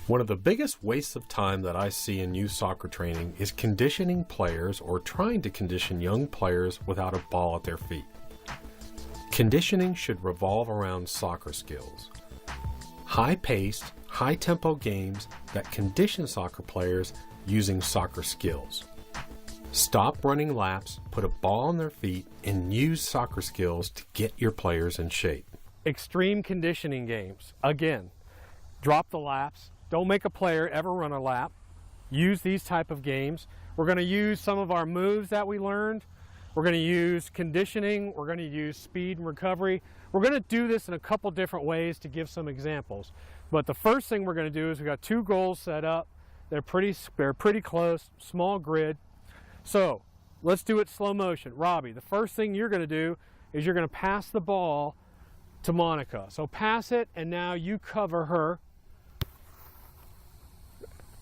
One of the biggest wastes of time that I see in youth soccer training is conditioning players or trying to condition young players without a ball at their feet. Conditioning should revolve around soccer skills. High-paced, high-tempo games that condition soccer players using soccer skills. Stop running laps, put a ball on their feet, and use soccer skills to get your players in shape. Extreme conditioning games. Again, drop the laps. Don't make a player ever run a lap. Use these type of games. We're going to use some of our moves that we learned. We're going to use conditioning. We're going to use speed and recovery. We're going to do this in a couple different ways to give some examples. But the first thing we're going to do is we've got two goals set up. They're pretty close, small grid. So let's do it slow motion. Robbie, the first thing you're going to do is you're going to pass the ball to Monica. So pass it, and now you cover her.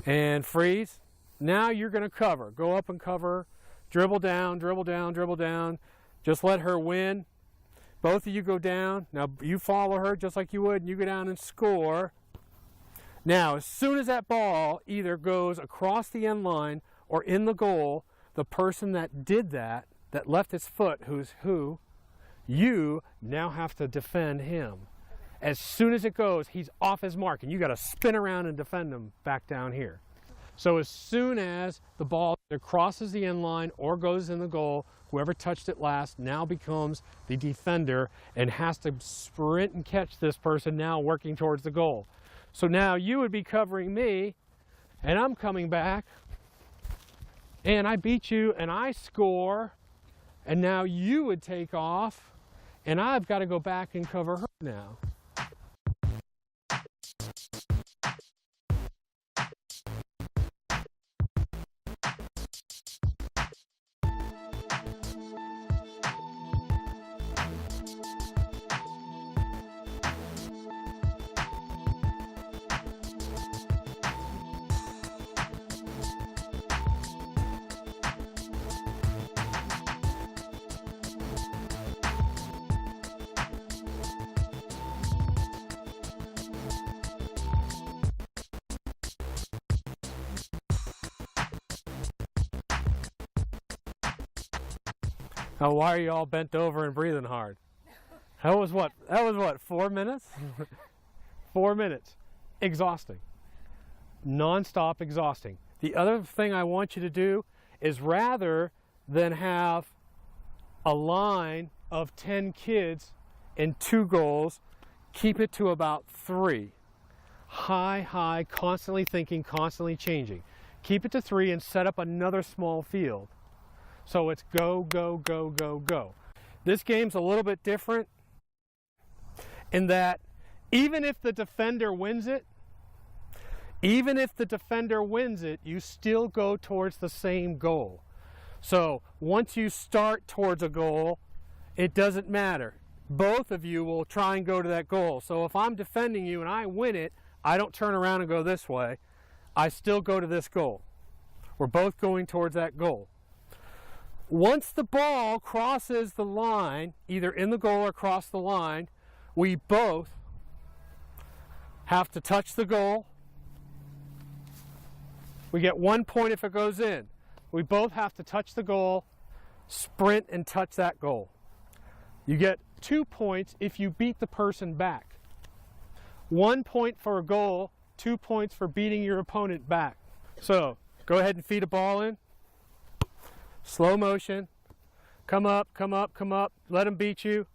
And freeze. Now you're going to cover. Go up and cover. Dribble down, dribble down, dribble down. Just let her win. Both of you go down. Now you follow her just like you would, and you go down and score. Now, as soon as that ball either goes across the end line or in the goal, the person that did that left his foot, you now have to defend him. As soon as it goes, he's off his mark, and you got to spin around and defend him back down here. So as soon as the ball either crosses the end line or goes in the goal, whoever touched it last now becomes the defender and has to sprint and catch this person now working towards the goal. So now you would be covering me, and I'm coming back, and I beat you, and I score, and now you would take off, and I've got to go back and cover her now. Now, why are you all bent over and breathing hard? That was what, 4 minutes? 4 minutes. Exhausting. Non-stop exhausting. The other thing I want you to do is, rather than have a line of 10 kids and 2 goals, keep it to about 3. High, constantly thinking, constantly changing. Keep it to 3 and set up another small field. So it's go, go, go, go, go. This game's a little bit different in that even if the defender wins it, you still go towards the same goal. So once you start towards a goal, it doesn't matter. Both of you will try and go to that goal. So if I'm defending you and I win it, I don't turn around and go this way. I still go to this goal. We're both going towards that goal. Once the ball crosses the line, either in the goal or across the line, we both have to touch the goal. We get 1 point if it goes in. We both have to touch the goal, sprint and touch that goal. You get 2 points if you beat the person back. 1 point for a goal, 2 points for beating your opponent back. So, go ahead and feed a ball in. Slow motion. Come up, come up, come up. Let them beat you.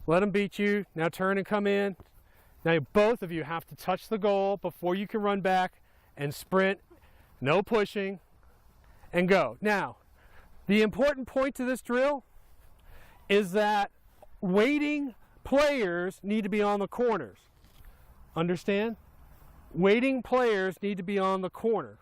Let them beat you. Now turn and come in. Now both of you have to touch the goal before you can run back and sprint. No pushing. And go. Now, the important point to this drill is that waiting players need to be on the corners. Understand? Waiting players need to be on the corner,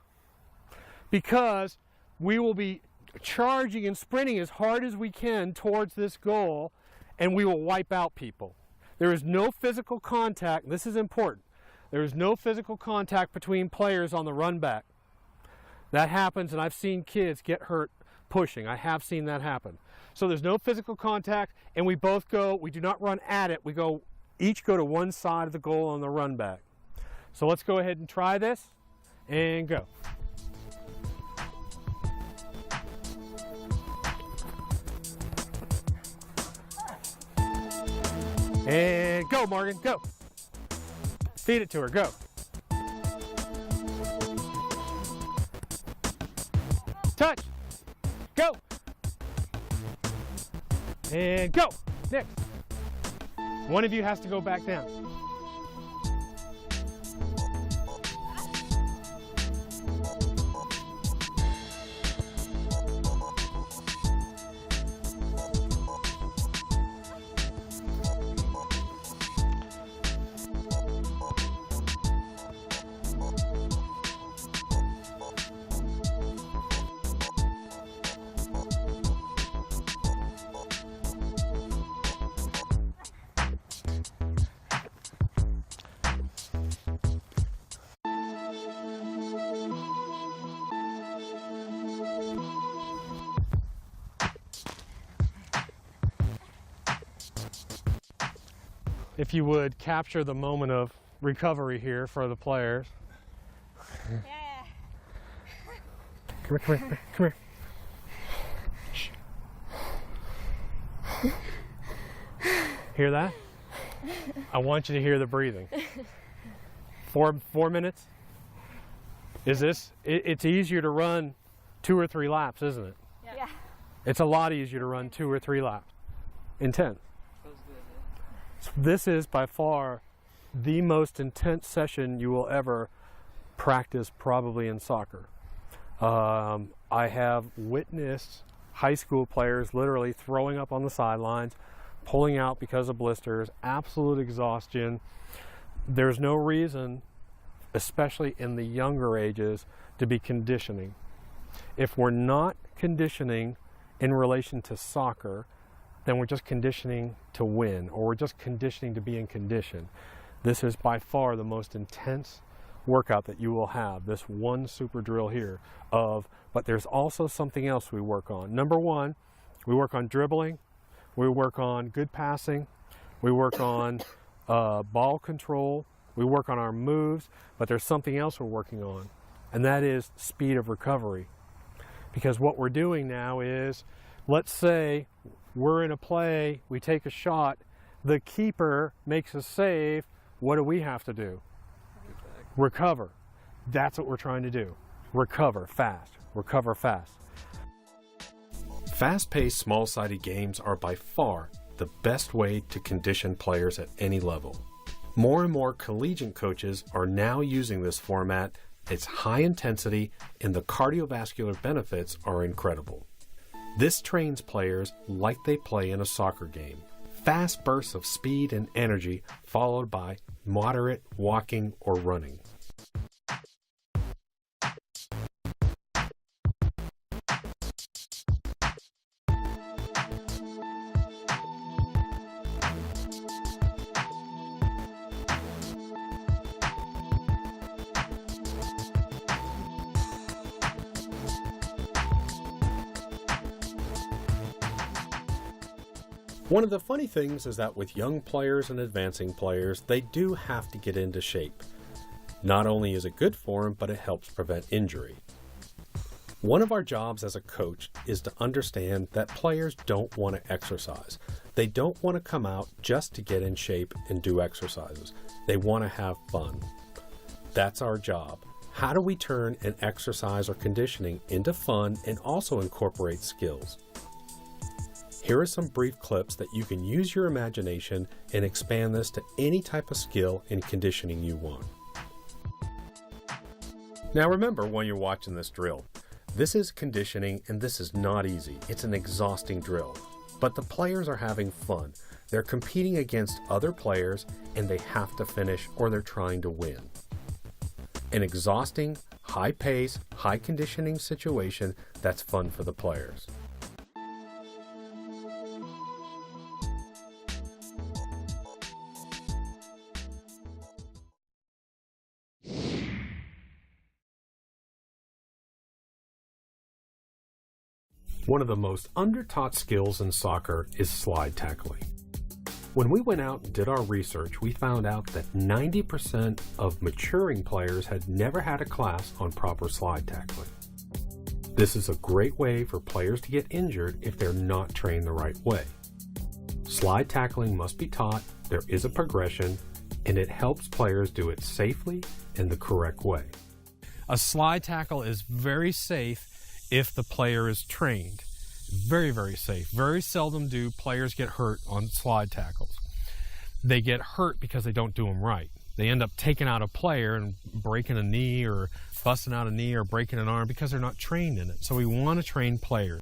because we will be charging and sprinting as hard as we can towards this goal, and we will wipe out people. There is no physical contact. This is important. There is no physical contact between players on the run back. That happens, and I've seen kids get hurt pushing. I have seen that happen. So there's no physical contact, and we both go, we do not run at it. We go, each go to one side of the goal on the run back. So let's go ahead and try this and go. And go, Morgan, go. Feed it to her, go. Touch, go. And go, next. One of you has to go back down. If you would capture the moment of recovery here for the players. Yeah. Come here, come here. Hear that? I want you to hear the breathing. 4 minutes? Is this, it's easier to run 2 or 3 laps, isn't it? Yeah. It's a lot easier to run 2 or 3 laps. Intense. This is by far the most intense session you will ever practice probably in soccer. I have witnessed high school players literally throwing up on the sidelines, pulling out because of blisters, absolute exhaustion. There's no reason, especially in the younger ages, to be conditioning. If we're not conditioning in relation to soccer, then we're just conditioning to win, or we're just conditioning to be in condition. This is by far the most intense workout that you will have, this one super drill here but there's also something else we work on. Number one, we work on dribbling, we work on good passing, we work on ball control, we work on our moves, but there's something else we're working on, and that is speed of recovery. Because what we're doing now is, let's say we're in a play, we take a shot, the keeper makes a save, what do we have to do? Recover. That's what we're trying to do. Recover fast. Recover fast. Fast-paced, small-sided games are by far the best way to condition players at any level. More and more collegiate coaches are now using this format. It's high intensity and the cardiovascular benefits are incredible. This trains players like they play in a soccer game. Fast bursts of speed and energy followed by moderate walking or running. One of the funny things is that with young players and advancing players, they do have to get into shape. Not only is it good for them, but it helps prevent injury. One of our jobs as a coach is to understand that players don't want to exercise. They don't want to come out just to get in shape and do exercises. They want to have fun. That's our job. How do we turn an exercise or conditioning into fun and also incorporate skills? Here are some brief clips that you can use your imagination and expand this to any type of skill and conditioning you want. Now remember when you're watching this drill, this is conditioning and this is not easy. It's an exhausting drill, but the players are having fun. They're competing against other players and they have to finish or they're trying to win. An exhausting, high pace, high conditioning situation that's fun for the players. One of the most under-taught skills in soccer is slide tackling. When we went out and did our research, we found out that 90% of maturing players had never had a class on proper slide tackling. This is a great way for players to get injured if they're not trained the right way. Slide tackling must be taught, there is a progression, and it helps players do it safely and the correct way. A slide tackle is very safe if the player is trained. Very, very safe. Very seldom do players get hurt on slide tackles. They get hurt because they don't do them right. They end up taking out a player and breaking a knee or busting out a knee or breaking an arm because they're not trained in it. So we want to train players.